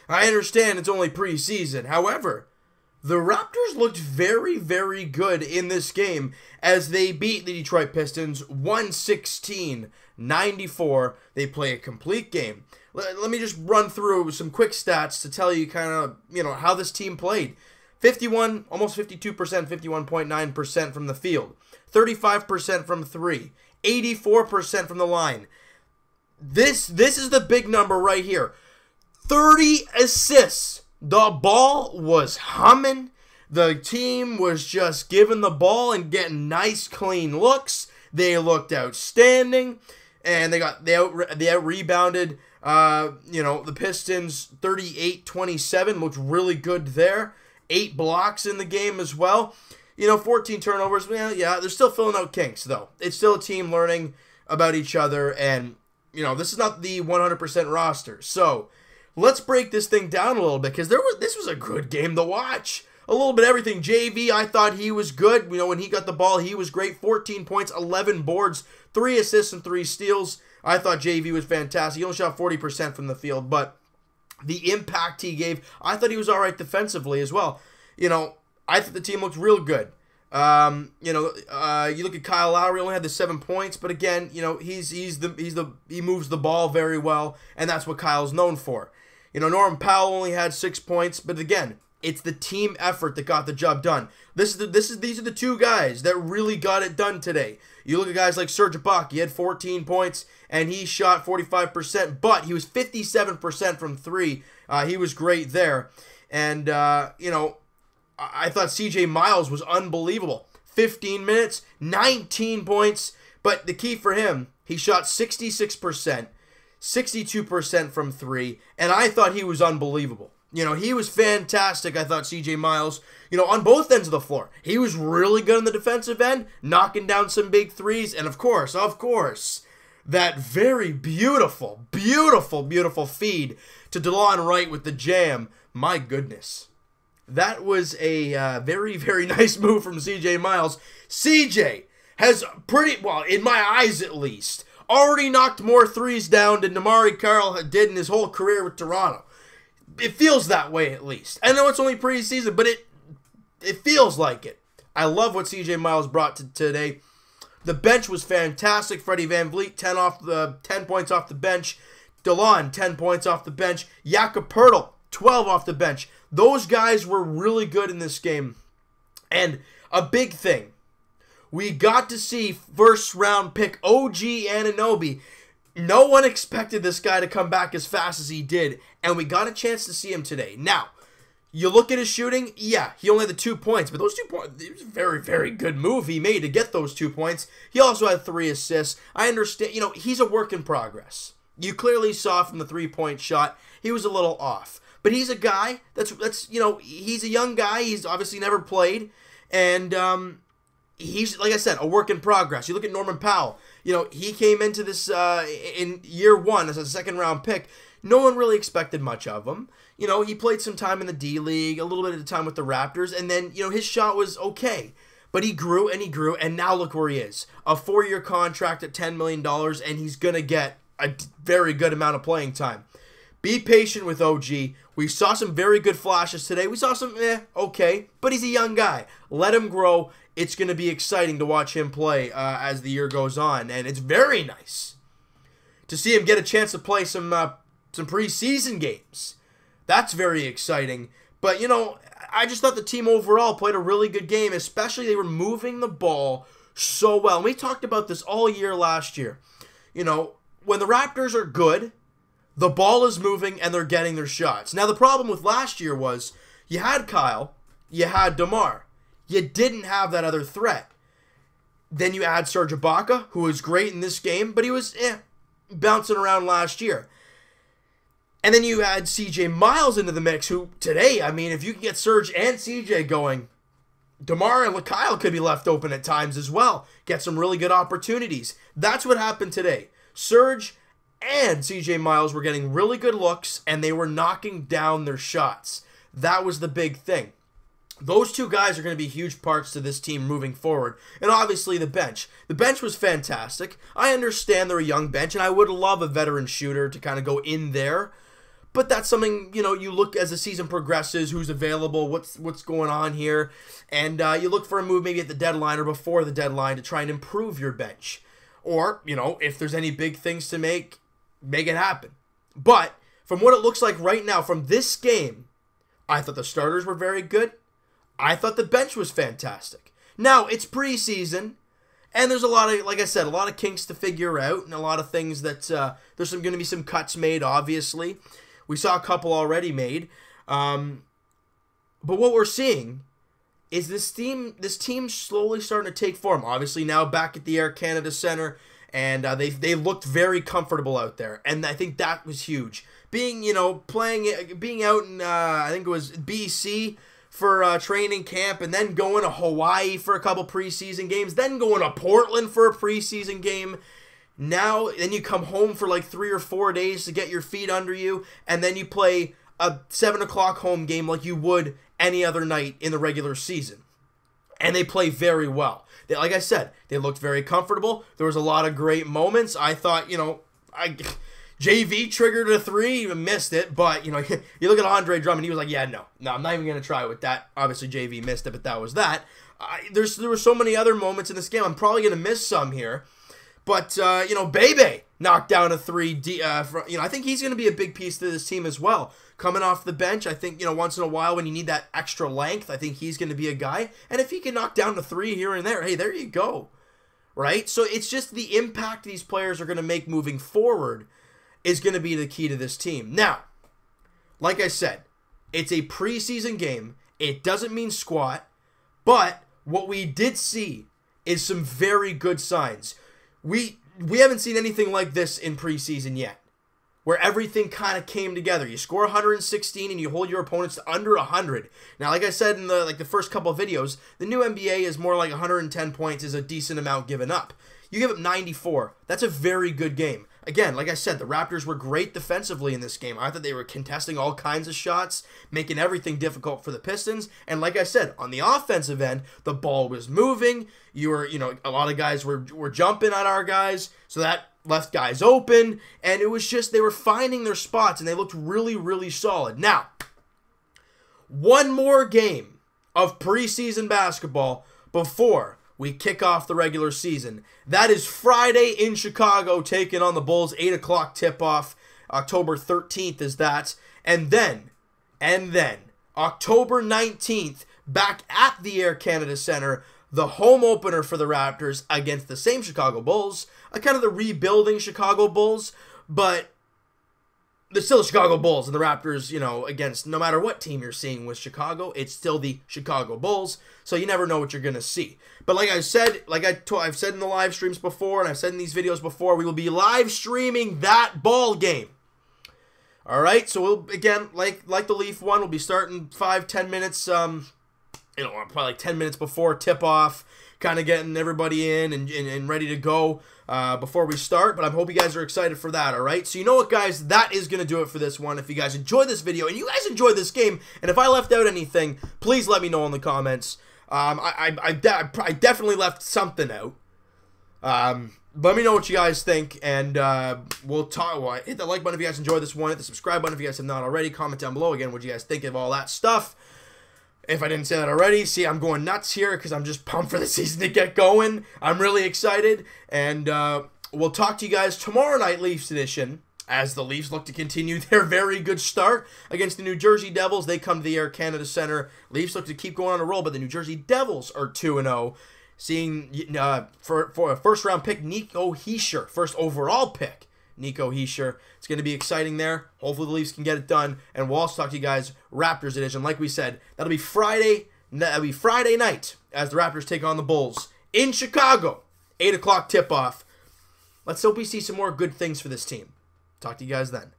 I understand it's only preseason. However, the Raptors looked very, very good in this game as they beat the Detroit Pistons 116-94. They play a complete game. Let me just run through some quick stats to tell you kind of, how this team played. 51, almost 52%, 51.9% from the field. 35% from three. 84% from the line. This is the big number right here. 30 assists. The ball was humming. The team was just giving the ball and getting nice, clean looks. They looked outstanding, and they out rebounded. The Pistons 38-27 looked really good there. 8 blocks in the game as well. 14 turnovers. Well, yeah, they're still filling out kinks though. It's still a team learning about each other, and this is not the 100% roster. So let's break this thing down a little bit because this was a good game to watch. A little bit of everything. JV, I thought he was good. When he got the ball, he was great. 14 points, 11 boards, 3 assists, and 3 steals. I thought JV was fantastic. He only shot 40% from the field, but the impact he gave, I thought he was all right defensively as well. I thought the team looked real good. You look at Kyle Lowry, only had the 7 points, but again, he moves the ball very well, and that's what Kyle's known for. Norman Powell only had 6 points, but again, it's the team effort that got the job done. These are the 2 guys that really got it done today. You look at guys like Serge Ibaka, he had 14 points, and he shot 45%, but he was 57% from 3. He was great there. And, I thought CJ Miles was unbelievable. 15 minutes, 19 points, but the key for him, he shot 66%, 62% from 3, and I thought he was unbelievable. He was fantastic, I thought, CJ Miles, on both ends of the floor. He was really good on the defensive end, knocking down some big threes, and of course, that very beautiful, beautiful, beautiful feed to DeLon Wright with the jam. My goodness. That was a very, very nice move from CJ Miles. CJ has pretty, well, in my eyes at least, already knocked more threes down than Damari Carroll did in his whole career with Toronto. It feels that way at least. I know it's only preseason, but it feels like it. I love what CJ Miles brought to today. The bench was fantastic. Freddie VanVleet, 10 points off the bench. DeLon, 10 points off the bench. Jakob Poeltl, 12 off the bench. Those guys were really good in this game. And a big thing, we got to see first-round pick OG Anunoby. No one expected this guy to come back as fast as he did, and we got a chance to see him today. Now, you look at his shooting, yeah, he only had the 2 points, but those 2 points, it was a very, very good move he made to get those 2 points. He also had 3 assists. I understand, he's a work in progress. You clearly saw from the 3-point shot, he was a little off. But he's a guy that's he's a young guy. He's obviously never played, and he's, like I said, a work in progress. You look at Norman Powell. He came into this in year 1 as a second-round pick. No one really expected much of him. He played some time in the D-League, a little bit of time with the Raptors, and then, his shot was okay. But he grew, and now look where he is. A 4-year contract at $10 million, and he's going to get a very good amount of playing time. Be patient with OG. We saw some very good flashes today. We saw some, okay, but he's a young guy. Let him grow. It's going to be exciting to watch him play as the year goes on, and it's very nice to see him get a chance to play some preseason games. That's very exciting. But, I just thought the team overall played a really good game, especially they were moving the ball so well. And we talked about this all year last year. When the Raptors are good, the ball is moving and they're getting their shots. Now, the problem with last year was you had Kyle, you had DeMar. You didn't have that other threat. Then you add Serge Ibaka, who was great in this game, but he was bouncing around last year. And then you add CJ Miles into the mix, who today, if you can get Serge and CJ going, DeMar and Kyle could be left open at times as well. Get some really good opportunities. That's what happened today. Serge and CJ Miles were getting really good looks, and they were knocking down their shots. That was the big thing. Those 2 guys are going to be huge parts to this team moving forward. And obviously the bench. The bench was fantastic. I understand they're a young bench, and I would love a veteran shooter to kind of go in there. But that's something, you know, you look as the season progresses, who's available, what's going on here, and you look for a move maybe at the deadline or before the deadline to try and improve your bench. Or, you know, if there's any big things to make it happen. But from what it looks like right now, from this game, I thought the starters were very good. I thought the bench was fantastic. Now, it's preseason, and there's a lot of, like I said, a lot of kinks to figure out, and a lot of things that there's going to be some cuts made, obviously. We saw a couple already made. But what we're seeing is this team slowly starting to take form. Obviously, now back at the Air Canada Centre, and they looked very comfortable out there, and I think that was huge. Being, you know, being out in, I think it was BC for training camp, and then going to Hawaii for a couple preseason games, then going to Portland for a preseason game. Now, then you come home for like 3 or 4 days to get your feet under you, and then you play a 7 o'clock home game like you would any other night in the regular season. And they play very well. Like I said, they looked very comfortable. There was a lot of great moments. I thought, you know, JV triggered a 3, missed it, but, you know, you look at Andre Drummond, he was like, yeah, no, I'm not even going to try with that. Obviously, JV missed it, but that was that. There were so many other moments in this game. I'm probably going to miss some here. But, you know, Bebe knocked down a 3. You know, I think he's going to be a big piece to this team as well. Coming off the bench, I think, you know, once in a while when you need that extra length, I think he's going to be a guy. And if he can knock down a 3 here and there, hey, there you go. Right? So it's just the impact these players are going to make moving forward is going to be the key to this team. Now, like I said, it's a preseason game. It doesn't mean squat. But what we did see is some very good signs. We haven't seen anything like this in preseason yet, where everything kind of came together. You score 116 and you hold your opponents to under 100. Now, like I said in the first couple of videos, the new NBA is more like 110 points is a decent amount given up. You give up 94. That's a very good game. Again, like I said, the Raptors were great defensively in this game. I thought they were contesting all kinds of shots, making everything difficult for the Pistons. And like I said, on the offensive end, the ball was moving. You know, a lot of guys were jumping at our guys, so that left guys open. And it was just, they were finding their spots, and they looked really, really solid. Now, one more game of preseason basketball before we kick off the regular season. That is Friday in Chicago, taking on the Bulls, 8 o'clock tip-off. October 13th is that. And then, October 19th, back at the Air Canada Centre, the home opener for the Raptors against the same Chicago Bulls. Kind of the rebuilding Chicago Bulls, but they're still the Chicago Bulls, and the Raptors, you know, against no matter what team you're seeing with Chicago, it's still the Chicago Bulls, so you never know what you're going to see. But like I said, I've said in the live streams before, and I've said in these videos before, we will be live streaming that ball game. All right, so we'll, again, like the Leaf one, we'll be starting 5-10 minutes, you know, probably like 10 minutes before tip-off, kind of getting everybody in and ready to go before we start. But I hope you guys are excited for that, all right? So you know what, guys? That is going to do it for this one. If you guys enjoyed this video and you guys enjoyed this game, and if I left out anything, please let me know in the comments. I definitely left something out. Let me know what you guys think, and we'll talk. Well, hit the like button if you guys enjoyed this one. Hit the subscribe button if you guys have not already. Comment down below again what you guys think of all that stuff. If I didn't say that already, see, I'm going nuts here because I'm just pumped for the season to get going. I'm really excited, and we'll talk to you guys tomorrow night, Leafs edition, as the Leafs look to continue their very good start against the New Jersey Devils. They come to the Air Canada Centre. Leafs look to keep going on a roll, but the New Jersey Devils are 2-0. Seeing for a first-round pick, Nico Hischier, first overall pick, Nico Hischier. It's going to be exciting there. Hopefully the Leafs can get it done, and we'll also talk to you guys Raptors edition. Like we said, that'll be Friday night as the Raptors take on the Bulls in Chicago. 8 o'clock tip-off. Let's hope we see some more good things for this team. Talk to you guys then.